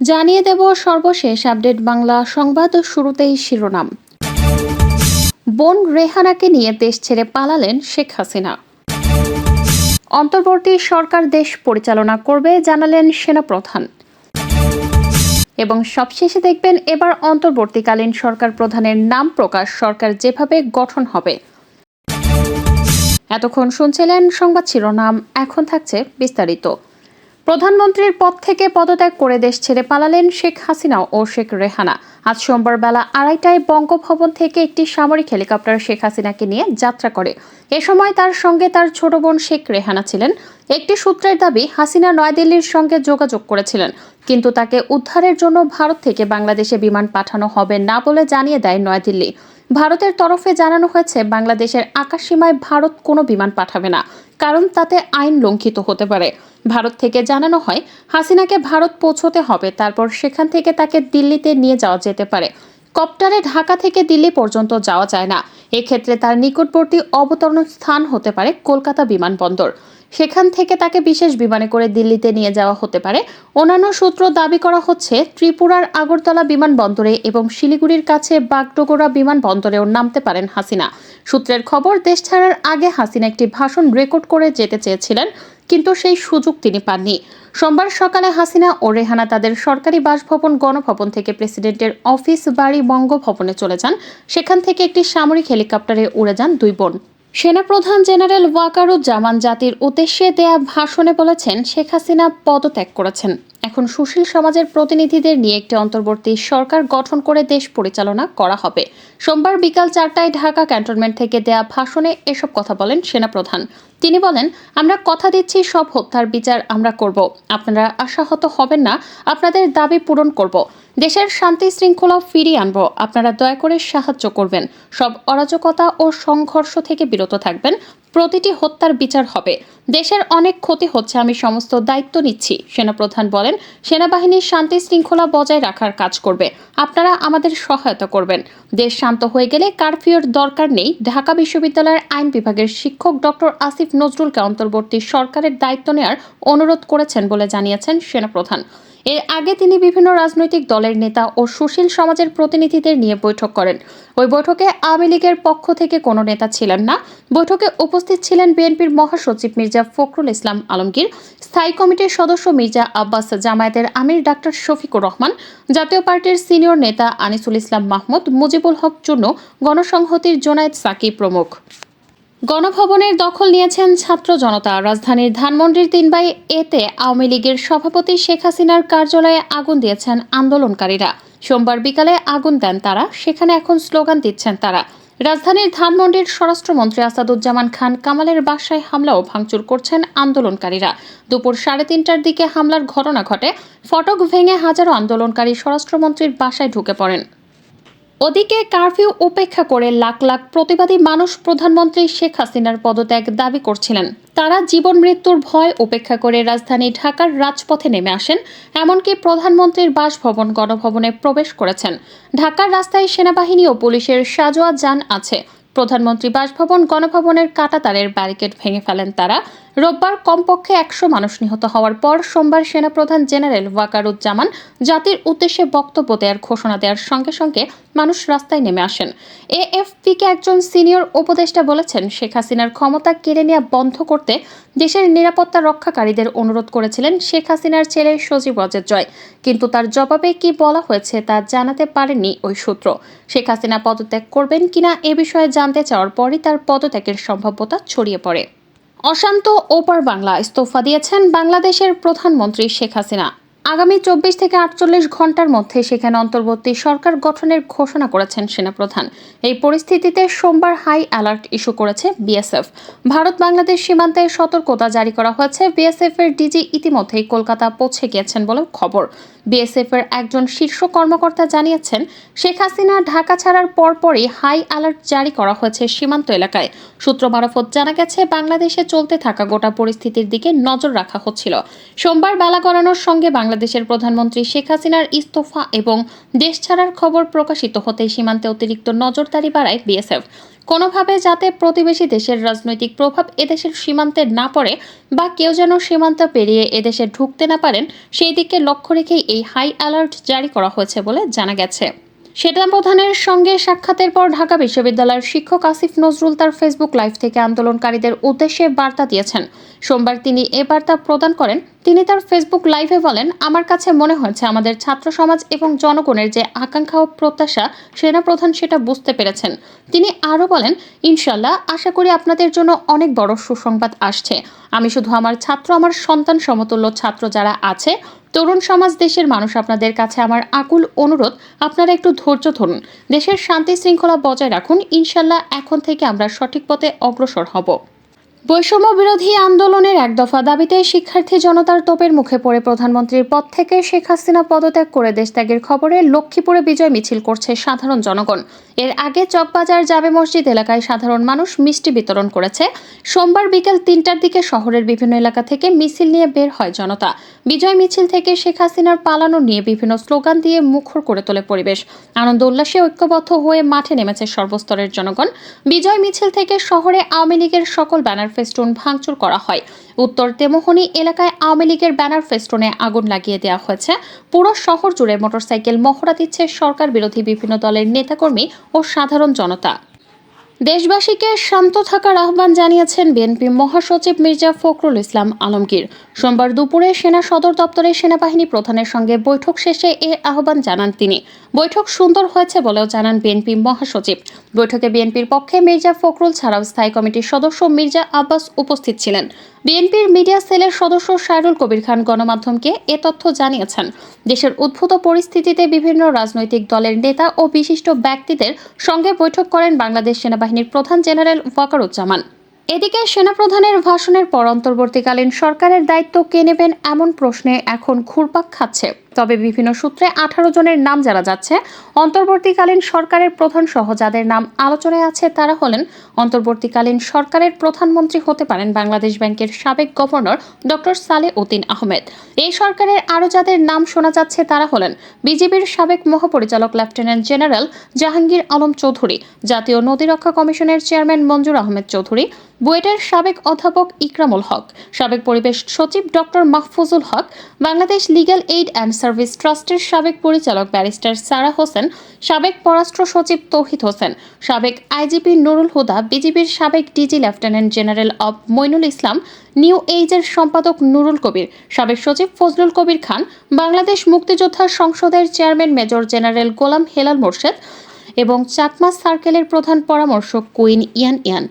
জানিয়ে দেব সর্বশেষ আপডেট বাংলা সংবাদ। শুরুতেই শিরোনাম। বোন রেহানাকে নিয়ে দেশ ছেড়ে পালালেন শেখ হাসিনা। অন্তর্বর্তী সরকার দেশ পরিচালনা করবে জানালেন সেনাপ্রধান। এবং সবশেষে দেখবেন এবার অন্তর্বর্তীকালীন সরকার প্রধানের নাম প্রকাশ, সরকার যেভাবে গঠন হবে। এতক্ষণ শুনছিলেন সংবাদ শিরোনাম, এখন থাকছে বিস্তারিত। প্রধানমন্ত্রীর পদ থেকে পদত্যাগ করে দেশ ছেড়ে পালালেন শেখ হাসিনা ও শেখ রেহানা। আজ সোমবার বেলা 2:30টায় বঙ্গভবন থেকে একটি সামরিক হেলিকপ্টার শেখ হাসিনাকে নিয়ে যাত্রা করে। এ সময় তার সঙ্গে তার ছোট বোন শেখ রেহানা ছিলেন। একটি সূত্রের দাবি, হাসিনা নয়াদিল্লির সঙ্গে যোগাযোগ করেছিলেন, কিন্তু তাকে উদ্ধারের জন্য ভারত থেকে বাংলাদেশে বিমান পাঠানো হবে না বলে জানিয়ে দেয় নয়াদিল্লি। ভারতের তরফে জানানো হয়েছে, বাংলাদেশের আকাশসীমায় ভারত কোনো বিমান পাঠাবে না, কারণ তাতে আইন লঙ্ঘিত হতে পারে। ভারত থেকে জানানো হয়, হাসিনাকে ভারত পৌঁছতে হবে, তারপর সেখান থেকে তাকে দিল্লিতে নিয়ে যাওয়া যেতে পারে। কপ্টারে ঢাকা থেকে দিল্লি পর্যন্ত যাওয়া যায় না। এক্ষেত্রে তার নিকটবর্তী অবতরণ স্থান হতে পারে কলকাতা বিমানবন্দর। সেখান থেকে তাকে বিশেষ বিমানে করে দিল্লিতে নিয়ে যাওয়া হতে পারে। অন্যান্য সূত্র দাবি করা হচ্ছে, ত্রিপুরার আগরতলা বিমানবন্দরে এবং শিলিগুড়ির কাছে বাগডোগরা বিমানবন্দরেও নামতে পারেন হাসিনা। সূত্রের খবর, দেশ ছাড়ার আগে হাসিনা একটি ভাষণ রেকর্ড করে যেতে চেয়েছিলেন, কিন্তু সেই সুযোগ তিনি পাননি। সোমবার সকালে হাসিনা ও রেহানা তাদের সরকারি বাসভবন গণভবন থেকে প্রেসিডেন্টের অফিস বাড়ি বঙ্গভবনে চলে যান। সেখান থেকে একটি সামরিক হেলিকপ্টারে উড়ে যান দুই বোন। সেনাপ্রধান জেনারেল ওয়াকারুজ্জামান জাতির উদ্দেশ্যে দেয়া ভাষণে বলেছেন, শেখ হাসিনা পদত্যাগ করেছেন, এখন সুশীল সমাজের প্রতিনিধিদের নিয়ে একটি অন্তর্বর্তী সরকার গঠন করে দেশ পরিচালনা করা হবে। সোমবার বিকাল 4টায় ঢাকা ক্যান্টনমেন্ট থেকে দেয়া ভাষণে এসব কথা বলেন সেনাপ্রধান। তিনি বলেন, আমরা কথা দিচ্ছি, সব হত্যার বিচার আমরা করব। আপনারা আশাহত হবেন না, আপনাদের দাবি পূরণ করব। দেশের শান্তি শৃঙ্খলা ফিরিয়ে আনব। আপনারা দয়া করে সাহায্য করবেন। সব অরাজকতা ও সংঘর্ষ থেকে বিরত থাকবেন। প্রতিটি হত্যার বিচার হবে। দেশের অনেক ক্ষতি হচ্ছে, আমি সমস্ত দায়িত্ব নিচ্ছি। সেনাপ্রধান বলেন, সেনাবাহিনীর শান্তি শৃঙ্খলা বজায় রাখার কাজ করবে। আপনারা আমাদের সহায়তা করবেন। দেশ শান্ত হয়ে গেলে কারফিউর দরকার নেই। ঢাকা বিশ্ববিদ্যালয়ের আইন বিভাগের শিক্ষক ডক্টর আসিফ নজরুলকে অন্তর্বর্তী সরকারের দায়িত্ব নেওয়ার অনুরোধ করেছেন বলে জানিয়েছেন সেনাপ্রধান। এর আগে তিনি বিভিন্ন রাজনৈতিক দলের নেতা ও সুশীল সমাজের প্রতিনিধিদের নিয়ে বৈঠক করেন। ওই বৈঠকে আওয়ামী লীগের পক্ষ থেকে কোনো নেতা ছিলেন না। বৈঠকে উপস্থিত ছিলেন বিএনপির মহাসচিব মির্জা ফখরুল ইসলাম আলমগীর, স্থায়ী কমিটির সদস্য মির্জা আব্বাস, জামায়াতের আমির ডাক্তার শফিকুর রহমান, জাতীয় পার্টির সিনিয়র নেতা আনিসুল ইসলাম মাহমুদ, মুজিবুল হক চুন্নু, গণসংহতির জোনায়েদ সাকি প্রমুখ। গণভবনের দখল নিয়েছেন ছাত্র জনতা। রাজধানীর ধানমন্ডির 3/এতে আওয়ামী লীগের সভাপতি শেখ হাসিনার কার্যালয়ে আগুন দিয়েছেন আন্দোলনকারীরা। সোমবার বিকালে আগুন দেন তারা। সেখানে এখন স্লোগান দিচ্ছেন তারা। রাজধানীর ধানমন্ডির স্বরাষ্ট্রমন্ত্রী আসাদুজ্জামান খান কামালের বাসায় হামলা ও ভাঙচুর করছেন আন্দোলনকারীরা। দুপুর 3:30টার দিকে হামলার ঘটনা ঘটে। ফটক ভেঙে হাজারো আন্দোলনকারী স্বরাষ্ট্রমন্ত্রীর বাসায় ঢুকে পড়েন। ওদিকে কারফিউ উপেক্ষা করে লাখ লাখ প্রতিবাদী মানুষ প্রধানমন্ত্রী শেখ হাসিনার পদত্যাগ দাবি করছিলেন। তারা জীবন মৃত্যুর ভয় উপেক্ষা করে রাজধানী ঢাকার রাজপথে নেমে আসেন। এমনকি প্রধানমন্ত্রীর বাসভবন গণভবনে প্রবেশ করেছেন। ঢাকার রাস্তায় সেনাবাহিনী ও পুলিশের সাজোয়া যান আছে। প্রধানমন্ত্রী বাসভবন গণভবনের কাঁটাতারের ব্যারিকেড ভেঙে ফেলেন তারা। রোববার কমপক্ষে 100 মানুষ নিহত হওয়ার পর সোমবার সেনাপ্রধান জেনারেল ওয়াকারুজ্জামান জাতির উদ্দেশ্যে বক্তব্য দেওয়ার ঘোষণা দেওয়ার সঙ্গে সঙ্গে মানুষ রাস্তায় নেমে আসেন। এএফপিকে একজন সিনিয়র উপদেষ্টা বলেছেন, শেখ হাসিনার ক্ষমতা কেড়ে নেওয়া বন্ধ করতে দেশের নিরাপত্তা রক্ষাকারীদের অনুরোধ করেছিলেন শেখ হাসিনার ছেলে সজীব ওয়াজেদ জয়, কিন্তু তার জবাবে কি বলা হয়েছে তা জানাতে পারেননি ওই সূত্র। শেখ হাসিনা পদত্যাগ করবেন কিনা এ বিষয়ে জানতে চাওয়ার পরই তার পদত্যাগের সম্ভাব্যতা ছড়িয়ে পড়ে। অশান্ত ওপার বাংলা, ইস্তফা দিয়েছেন বাংলাদেশের প্রধানমন্ত্রী শেখ হাসিনা। আগামী 24 থেকে 48 ঘন্টার মধ্যে সেখানে অন্তর্বর্তী সরকার গঠনের ঘোষণা করেছেন সেনাপ্রধান। এই পরিস্থিতিতে সোমবার হাই অ্যালার্ট ইস্যু করেছে বিএসএফ। ভারত বাংলাদেশ সীমান্তে সতর্কতা জারি করা হয়েছে। বিএসএফ এর ডিজি ইতিমধ্যেই কলকাতা পৌঁছে গিয়েছেন বলে খবর। বিএসএফ এর একজন শীর্ষ কর্মকর্তা জানিয়েছেন, শেখ হাসিনা ঢাকা ছাড়ার পরপরই হাই অ্যালার্ট জারি করা হয়েছে সীমান্ত এলাকায়। সূত্র মারফত জানা গেছে, বাংলাদেশে চলতে থাকা গোটা পরিস্থিতির দিকে নজর রাখা হচ্ছিল। সোমবার বেলা গড়ানোর সঙ্গে বাংলাদেশ বাংলাদেশের প্রধানমন্ত্রী শেখ হাসিনার ইস্তফা এবং দেশ ছাড়ার খবর প্রকাশিত হতেই সীমান্তে অতিরিক্ত নজরদারি বাড়ায় বিএসএফ। কোনোভাবে যাতে প্রতিবেশী দেশের রাজনৈতিক প্রভাব এদেশের সীমান্তে না পড়ে বা কেউ যেন সীমান্ত পেরিয়ে এদেশে ঢুকতে না পারেন, সেই দিকে লক্ষ্য রেখেই এই হাই অ্যালার্ট জারি করা হয়েছে বলে জানা গেছে। সেনাপ্রধানের সঙ্গে সাক্ষাতের পর ঢাকা বিশ্ববিদ্যালয়ের শিক্ষক আসিফ নজরুল তার ফেসবুক লাইভ থেকে আন্দোলনকারীদের উদ্দেশ্যে বার্তা দিয়েছেন। সোমবার তিনি এ বার্তা প্রদান করেন। তিনি তার ফেসবুক লাইভে বলেন, আমার কাছে মনে হয়েছে আমাদের ছাত্র সমাজ এবং জনগণের যে আকাঙ্ক্ষা ও প্রত্যাশা সেনাপ্রধান সেটা বুঝতে পেরেছেন। তিনি আরও বলেন, ইনশাল্লাহ আশা করি আপনাদের জন্য অনেক বড় সুসংবাদ আসছে। আমি শুধু আমার ছাত্র, আমার সন্তান সমতুল্য ছাত্র যারা আছে, তরুণ সমাজ, দেশের মানুষ, আপনাদের কাছে আমার আকুল অনুরোধ, আপনারা একটু ধৈর্য ধরুন, দেশের শান্তি শৃঙ্খলা বজায় রাখুন। ইনশাল্লাহ এখন থেকে আমরা সঠিক পথে অগ্রসর হব। বৈষম্য বিরোধী আন্দোলনের এক দফা দাবিতে শিক্ষার্থী জনতার তোপের মুখে পড়ে প্রধানমন্ত্রীর পদ থেকে শেখ হাসিনা পদত্যাগ করে দেশত্যাগের খবরে লক্ষ্মীপুরে বিজয় মিছিল করছে সাধারণ জনগণ। এর আগে চকবাজার জামে মসজিদ এলাকায় সাধারণ মানুষ মিষ্টি বিতরণ করেছে। সোমবার বিকেল 3টার দিকে শহরের বিভিন্ন এলাকা থেকে মিছিল নিয়ে বের হয় জনতা। বিজয় মিছিল থেকে শেখ হাসিনার পালানো নিয়ে বিভিন্ন স্লোগান দিয়ে মুখর করে তোলে পরিবেশ। আনন্দ উল্লাসে ঐক্যবদ্ধ হয়ে মাঠে নেমেছে সর্বস্তরের জনগণ। বিজয় মিছিল থেকে শহরে আওয়ামী লীগের সকল ব্যানার ফেস্টুন ভাঙচুর করা হয়। উত্তর তেমোহনী এলাকায় আওয়ামী লীগের ব্যানার ফেস্টুনে আগুন লাগিয়ে দেওয়া হয়েছে। পুরো শহর জুড়ে মোটরসাইকেল মহড়া দিচ্ছে সরকার বিরোধী বিভিন্ন দলের নেতাকর্মী ও সাধারণ জনতা। দেশবাসীকে শান্ত থাকার আহ্বান জানিয়েছেন বিএনপি মহাসচিব মির্জা ফখরুল ইসলাম আলমগীর। সোমবার দুপুরে সেনা সদর দপ্তরে সেনাবাহিনী প্রধানের সঙ্গে বৈঠক শেষে এ আহ্বান জানান তিনি। বৈঠক সুন্দর হয়েছে বলেও জানান বিএনপি মহাসচিব। বৈঠকে বিএনপির পক্ষে মির্জা ফখরুল ছাড়াও স্থায়ী কমিটির সদস্য মির্জা আব্বাস উপস্থিত ছিলেন। বিএনপির মিডিয়া সেলের সদস্য সাইরুল কবির খান গণমাধ্যমকে এ তথ্য জানিয়েছেন। দেশের উদ্ভূত পরিস্থিতিতে বিভিন্ন রাজনৈতিক দলের নেতা ও বিশিষ্ট ব্যক্তিদের সঙ্গে বৈঠক করেন বাংলাদেশ সেনাবাহিনীর প্রধান জেনারেল ওয়াকারুজ্জামান। এদিকে সেনাপ্রধানের ভাষণের পর অন্তর্বর্তীকালীন সরকারের দায়িত্ব কে নেবেন এমন প্রশ্নে এখন ঘুরপাক খাচ্ছে। তবে বিভিন্ন সূত্রে 18 জনের নাম জানা যাচ্ছে। অন্তর্বর্তীকালীন সরকারের প্রধান সহ যাদের নাম আলোচনায় আছে তারা হলেন, অন্তর্বর্তীকালীন সরকারের প্রধানমন্ত্রী হতে পারেন বাংলাদেশ ব্যাংকের সাবেক গভর্নর ডক্টর সালেহ উদ্দিন আহমেদ। এই সরকারের আরও যাদের নাম শোনা যাচ্ছে তারা হলেন বিজিবির সাবেক মহাপরিচালক লেফটেন্যান্ট জেনারেল জাহাঙ্গীর আলম চৌধুরী, জাতীয় নদী রক্ষা কমিশনের চেয়ারম্যান মঞ্জুর আহমেদ চৌধুরী, বুয়েটের সাবেক অধ্যাপক ইকরামুল হক, সাবেক পরিবেশ সচিব doctor Mahfuzul Haque, Bangladesh legal aid and service ট্রাস্টের সাবেক পরিচালক ব্যারিস্টার সারা হোসেন, সাবেক পররাষ্ট্র সচিব তৌহিদ হোসেন, সাবেক আইজিপি নুরুল হুদা, বিজিবির সাবেক ডিজি লেফটেন্যান্ট জেনারেল অব মইনুল ইসলাম, নিউ এইজের সম্পাদক নুরুল কবির, সাবেক সচিব ফজলুল কবির খান, বাংলাদেশ মুক্তিযোদ্ধা সংসদের চেয়ারম্যান মেজর জেনারেল গোলাম হেলাল মোর্শেদ এবং চাকমা সার্কেলের প্রধান পরামর্শক কুইন ইয়ান ইয়ান।